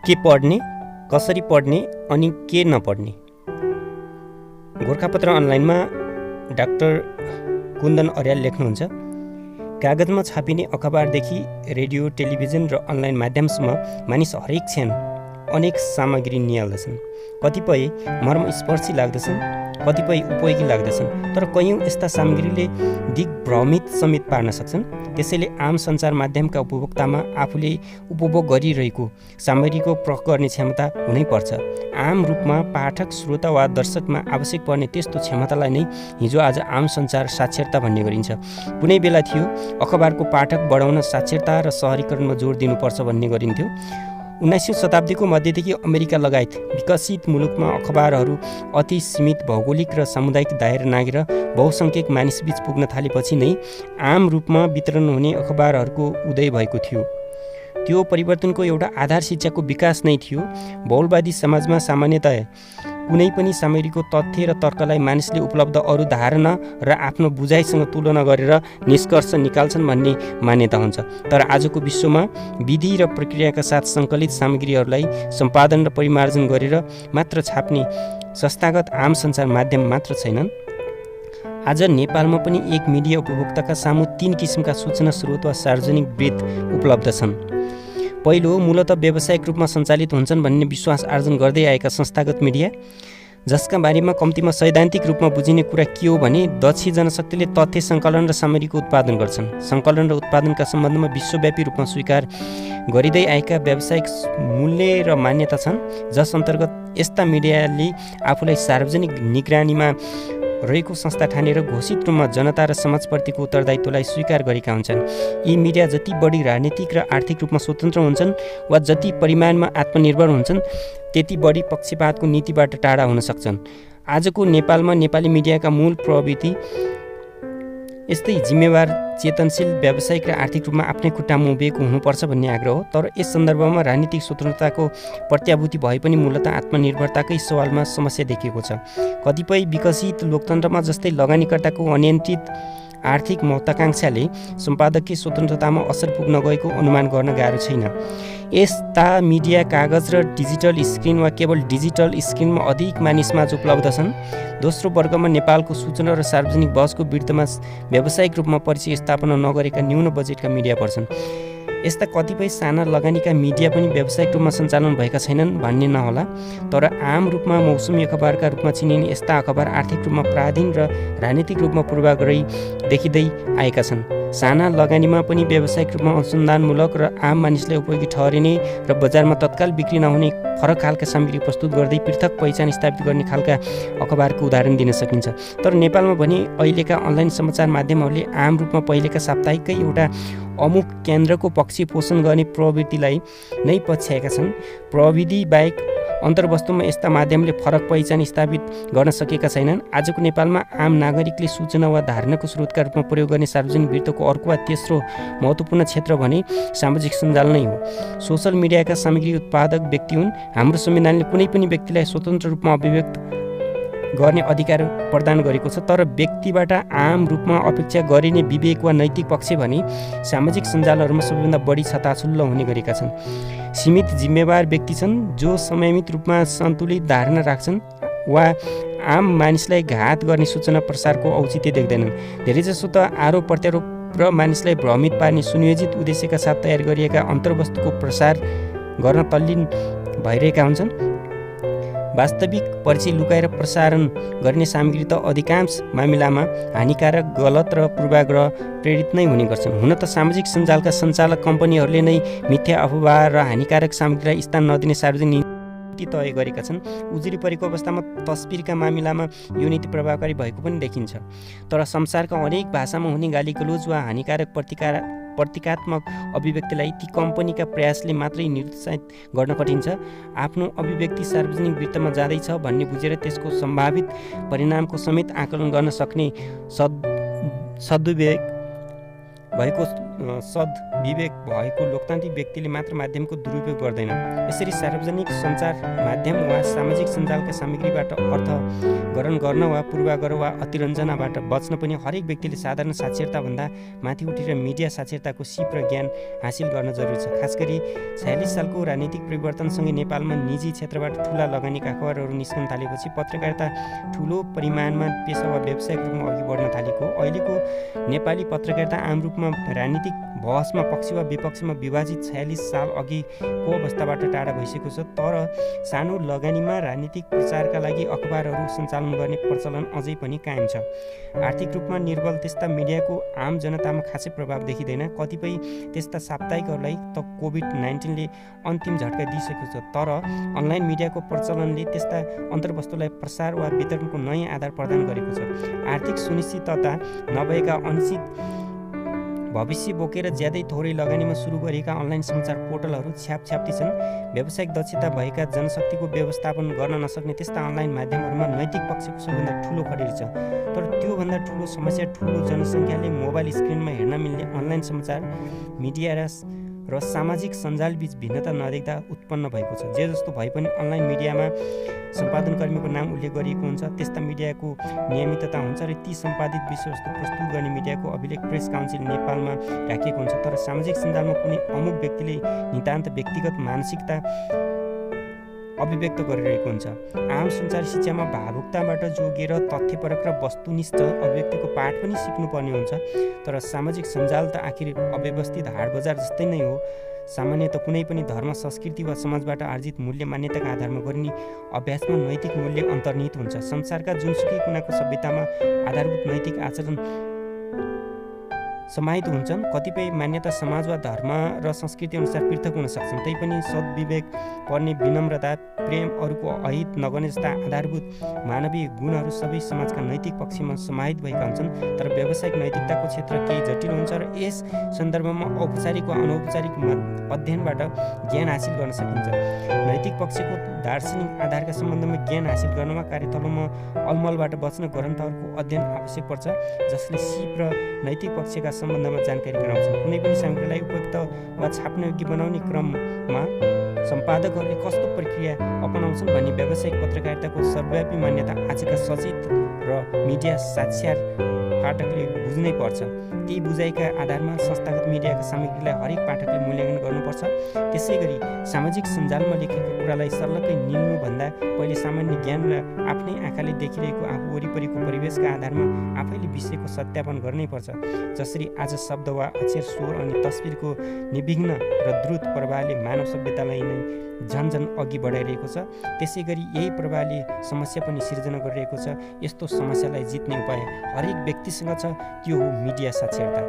के पढ्ने, कसरी पढ्ने अनि के नपढ्ने। गोरखापत्र अनलाइनमा डाक्टर कुन्दन अर्याल लेख्नुहुन्छ, कागजमा छापिने अखबारदेखि रेडियो, टेलिभिजन र अनलाइन माध्यमसम्म मानिस हरेक क्षण अनेक सामग्री निहाल्दछन्। कतिपय मर्मस्पर्शी लाग्दछन्, कतिपय उपयोगी लाग्दछन्, तर कयौँ यस्ता सामग्रीले दिग्भ्रमित समेत पार्न सक्छन्। त्यसैले आम सञ्चार माध्यमका उपभोक्तामा आफूले उपभोग गरिरहेको सामग्रीको परख गर्ने क्षमता हुनैपर्छ। आम रूपमा पाठक, श्रोता वा दर्शकमा आवश्यक पर्ने त्यस्तो क्षमतालाई नै हिजो आज आम सञ्चार साक्षरता भन्ने गरिन्छ। कुनै बेला थियो अखबारको पाठक बढाउन साक्षरता र सहरीकरणमा जोड दिनुपर्छ भन्ने गरिन्थ्यो। 19औँ शताब्दीको मध्यदेखि अमेरिका लगायत विकसित मुलुकमा अखबारहरू अति सीमित भौगोलिक र सामुदायिक दायरा नागेर बहुसङ्ख्यक मानिसबीच पुग्न थालेपछि नै आम रूपमा वितरण हुने अखबारहरूको उदय भएको थियो। त्यो परिवर्तनको एउटा आधार शिक्षाको विकास नै थियो। बहुलवादी समाजमा सामान्यतया कुनै पनि सामग्रीको तथ्य र तर्कलाई मानिसले उपलब्ध अरू धारणा र आफ्नो बुझाइसँग तुलना गरेर निष्कर्ष निकाल्छन् भन्ने मान्यता हुन्छ। तर आजको विश्वमा विधि र प्रक्रियाका साथ सङ्कलित सामग्रीहरूलाई सम्पादन र परिमार्जन गरेर मात्र छाप्ने संस्थागत आम सञ्चार माध्यम मात्र छैनन्। आज नेपालमा पनि एक मिडिया उपभोक्ताका सामु 3 किसिमका सूचना स्रोत वा सार्वजनिक वृत्त उपलब्ध छन्। पहिलो, मूलतः व्यावसायिक रूपमा सञ्चालित हुन्छन् भन्ने विश्वास आर्जन गर्दै आएका संस्थागत मिडिया, जसका बारेमा कम्तीमा सैद्धान्तिक रूपमा बुझिने कुरा के हो भने दक्ष जनशक्तिले तथ्य सङ्कलन र सामग्रीको उत्पादन गर्छन्। सङ्कलन र उत्पादनका सम्बन्धमा विश्वव्यापी रूपमा स्वीकार गरिँदै आएका व्यावसायिक मूल्य र मान्यता छन्, जस अन्तर्गत यस्ता मिडियाले आफूलाई सार्वजनिक निगरानीमा रहेको संस्था ठानेर घोषित रूपमा जनता र समाजप्रतिको उत्तरदायित्वलाई स्वीकार गरेका हुन्छन्। यी मिडिया जति बढी राजनीतिक र आर्थिक रूपमा स्वतन्त्र हुन्छन् वा जति परिमाणमा आत्मनिर्भर हुन्छन्, त्यति बढी पक्षपातको नीतिबाट टाढा हुन सक्छन्। आजको नेपालमा नेपाली मिडियाका मूल प्रवृत्ति यस्तै जिम्मेवार, चेतनशील, व्यावसायिक र आर्थिक रूपमा आफ्नै खुट्टामा उभिएको हुनुपर्छ भन्ने आग्रह हो। तर यस सन्दर्भमा राजनीतिक स्वतन्त्रताको प्रत्याभूति भए पनि मूलतः आत्मनिर्भरताकै सवालमा समस्या देखिएको छ। कतिपय विकसित लोकतन्त्रमा जस्तै लगानीकर्ताको अनियन्त्रित आर्थिक महत्त्वाकांक्षाले सम्पादकीय स्वतन्त्रतामा असर पुग्न गएको अनुमान गर्न गाह्रो छैन। यस्ता मिडिया कागज र डिजिटल स्क्रिन वा केवल डिजिटल स्क्रिनमा अधिक मानिसमाझ उपलब्ध छन्। दोस्रो वर्गमा नेपालको सूचना र सार्वजनिक बहसको वृत्तमा व्यावसायिक रूपमा परिचय स्थापना नगरेका न्यून बजेटका मिडिया पर्छन्। यस्ता कतिपय साना लगानीका मिडिया पनि व्यावसायिक रूपमा सञ्चालन भएका छैनन् भन्ने नहोला, तर आम रूपमा मौसमी अखबारका रूपमा चिनिने यस्ता अखबार आर्थिक रूपमा पराधीन र राजनीतिक रूपमा पूर्वाग्रही देखिँदै आएका छन्। साना लगानीमा पनि व्यावसायिक रूपमा अनुसन्धानमूलक र आम मानिसलाई उपयोगी ठहरिने र बजारमा तत्काल बिक्री नहुने फरक खालका सामग्री प्रस्तुत गर्दै पृथक पहिचान स्थापित गर्ने खालका अखबारको उदाहरण दिन सकिन्छ। तर नेपालमा भने अहिलेका अनलाइन समाचार माध्यमहरूले आम रूपमा पहिलेका साप्ताहिककै एउटा अमुक केन्द्रको पक्ष पोषण गर्ने प्रवृत्तिलाई नै पछ्याएका छन्। प्रविधि बाहेक अन्तर्वस्तुमा यस्ता माध्यमले फरक पहिचान स्थापित गर्न सकेका छैनन्। आजको नेपालमा आम नागरिकले सूचना वा धारणाको स्रोतका रूपमा प्रयोग गर्ने सार्वजनिक वृत्तको अर्को वा तेस्रो महत्त्वपूर्ण क्षेत्र भने सामाजिक सञ्जाल नै हो। सोसल मिडियाका सामग्री उत्पादक व्यक्ति हुन्। हाम्रो संविधानले कुनै पनि व्यक्तिलाई स्वतन्त्र रूपमा अभिव्यक्त गर्ने अधिकार प्रदान गरेको छ, तर व्यक्तिबाट आम रूपमा अपेक्षा गरिने विवेक वा नैतिक पक्ष भने सामाजिक सञ्जालहरूमा सबैभन्दा बढी छताछुल्लो हुने गरेका छन्। सीमित जिम्मेवार व्यक्ति छन् जो संयमित रूपमा सन्तुलित धारणा राख्छन् वा आम मानिसलाई घात गर्ने सूचना प्रसारको औचित्य देख्दैनन्। धेरैजसो त आरोप प्रत्यारोप र मानिसलाई भ्रमित पार्ने सुनियोजित उद्देश्यका साथ तयार गरिएका अन्तर्वस्तुको प्रसार गर्न तल्लीन भइरहेका हुन्छन्। वास्तविक परिचय लुकाएर प्रसारण गर्ने सामग्री त अधिकांश मामिलामा हानिकारक, गलत र पूर्वाग्रह प्रेरित नै हुने गर्छन्। हुन त सामाजिक सञ्जालका सञ्चालक कम्पनीहरूले नै मिथ्या अफवाह र हानिकारक सामग्रीलाई स्थान नदिने सार्वजनिक नीति तय गरेका छन्। उजुरी परेको अवस्थामा तस्बिरका मामिलामा यो नीति प्रभावकारी भएको पनि देखिन्छ। तर संसारका अनेक भाषामा हुने गालीगलोज वा हानिकारक प्रतीकात्मक अभिव्यक्तिलाई ती कम्पनीका प्रयासले मात्रै निरुत्साहित गर्न कठिन्छ। आफ्नो अभिव्यक्ति सार्वजनिक वृत्तमा जाँदैछ भन्ने बुझेर त्यसको सम्भावित परिणामको समेत आकलन गर्न सक्ने सद्विवेक भएको सद्विवेक भएको लोकतान्त्रिक व्यक्तिले मात्र माध्यमको दुरुपयोग गर्दैन। यसरी सार्वजनिक सञ्चार माध्यम वा सामाजिक सञ्जालका सामग्रीबाट अर्थ ग्रहण गर्न वा पूर्वाग्रह वा अतिरञ्जनाबाट बच्न पनि हरेक व्यक्तिले साधारण साक्षरताभन्दा माथि उठेर मिडिया साक्षरताको सिप र ज्ञान हासिल गर्न जरुरी छ। खास गरी 46 सालको राजनीतिक परिवर्तनसँगै नेपालमा निजी क्षेत्रबाट ठुला लगानीका अखबारहरू निस्कन थालेपछि पत्रकारिता ठुलो परिमाणमा पेशा वा व्यावसायिक रूपमा अघि बढ्न थालेको। अहिलेको नेपाली पत्रकारिता आम रूपमा राजनीतिक बहसमा पक्ष वा विपक्षमा विभाजित 46 साल अघिको अवस्थाबाट टाढा भइसकेको छ। तर सानो लगानीमा राजनीतिक प्रचारका लागि अखबारहरू सञ्चालन गर्ने प्रचलन अझै पनि कायम छ। आर्थिक रूपमा निर्बल त्यस्ता मिडियाको आम जनतामा खासै प्रभाव देखिँदैन। कतिपय त्यस्ता साप्ताहिकहरूलाई त कोभिड-19ले अन्तिम झट्का दिइसकेको छ। तर अनलाइन मिडियाको प्रचलनले त्यस्ता अन्तर्वस्तुलाई प्रसार वा वितरणको नयाँ आधार प्रदान गरेको छ। आर्थिक सुनिश्चितता नभएका अनिश्चित भविष्य बोकेर ज्यादै थोरै लगानीमा सुरु गरेका अनलाइन समाचार पोर्टलहरू छ्यापछ्याप्ती छन्। व्यावसायिक दक्षता भएका जनशक्तिको व्यवस्थापन गर्न नसक्ने त्यस्ता अनलाइन माध्यमहरूमा नैतिक पक्षको सबैभन्दा ठुलो खडेरी छ। तर त्योभन्दा ठुलो समस्या ठुलो जनसङ्ख्याले मोबाइल स्क्रिनमा हेर्न मिल्ने अनलाइन समाचार मिडिया र सामाजिक सञ्जालबीच भिन्नता नदेख्दा उत्पन्न भएको छ। जे जस्तो भए पनि अनलाइन मिडियामा सम्पादनकर्मीको नाम उल्लेख गरिएको हुन्छ, त्यस्ता मिडियाको नियमितता हुन्छ र ती सम्पादित विषयवस्तु प्रस्तुत गर्ने मिडियाको अभिलेख प्रेस काउन्सिल नेपालमा राखिएको हुन्छ। तर सामाजिक सञ्जालमा कुनै अमुक व्यक्तिले नितान्त व्यक्तिगत मानसिकता अभिव्यक्त गरिरहेको हुन्छ। आम सञ्चार शिक्षामा भावुकताबाट जोगिएर तथ्यपरक र वस्तुनिष्ठ अभिव्यक्तिको पाठ पनि सिक्नुपर्ने हुन्छ। तर सामाजिक सञ्जाल त आखिर अव्यवस्थित हाट बजार जस्तै नै हो। सामान्यतः कुनै पनि धर्म, संस्कृति वा समाजबाट आर्जित मूल्य मान्यताका आधारमा गरिने अभ्यासमा नैतिक मूल्य अन्तर्निहित हुन्छ। संसारका जुनसुकै कुनाको सभ्यतामा आधारभूत नैतिक आचरण समाहित हुन्छन्। कतिपय मान्यता समाज वा धर्म र संस्कृति अनुसार पृथक हुन सक्छन्। तैपनि सद्विवेक पर्ने विनम्रता, प्रेम, अरूको अहित नगर्ने जस्ता आधारभूत मानवीय गुणहरू सबै समाजका नैतिक पक्षमा समाहित भएका हुन्छन्। तर व्यावसायिक नैतिकताको क्षेत्र केही जटिल हुन्छ र यस सन्दर्भमा औपचारिक वा अनौपचारिक अध्ययनबाट ज्ञान हासिल गर्न सकिन्छ। नैतिक पक्षको दार्शनिक आधारका सम्बन्धमा ज्ञान हासिल गर्नमा कार्यथलोमा अलमलबाट बच्न ग्रन्थहरूको अध्ययन आवश्यक पर्छ, जसले सिप र नैतिक पक्षका सम्बन्धमा जानकारी गराउँछन्। कुनै पनि सामग्रीलाई उपयुक्त वा छाप्न योग्य बनाउने क्रममा सम्पादकहरूले कस्तो प्रक्रिया अपनाउँछन् भन्ने व्यावसायिक पत्रकारिताको सर्वव्यापी मान्यता आजका सचेत र मिडिया साक्षर पाठकले बुझ्नै पर्छ। त्यही बुझाइका आधारमा संस्थागत मिडियाका सामग्रीलाई हरेक पाठकले मूल्याङ्कन गर्नुपर्छ। त्यसै गरी सामाजिक सञ्जालमा लेखेका कुरालाई सर्लक्कै निल्नुभन्दा पहिले सामान्य ज्ञान र आफ्नै आँखाले देखिरहेको आफू वरिपरिको परिवेशका आधारमा आफैले विषयको सत्यापन गर्नै पर्छ। जसरी आज शब्द वा अक्षर, स्वर अनि तस्बिरको निर्विघ्न र द्रुत प्रवाहले मानव सभ्यतालाई नै झन्झन अघि बढाइरहेको छ, त्यसै गरी यही प्रवाहले समस्या पनि सिर्जना गरिरहेको छ। यस्तो समस्यालाई जित्ने उपाय हरेक व्यक्तिसँग छ, त्यो हो मिडिया साक्षरता।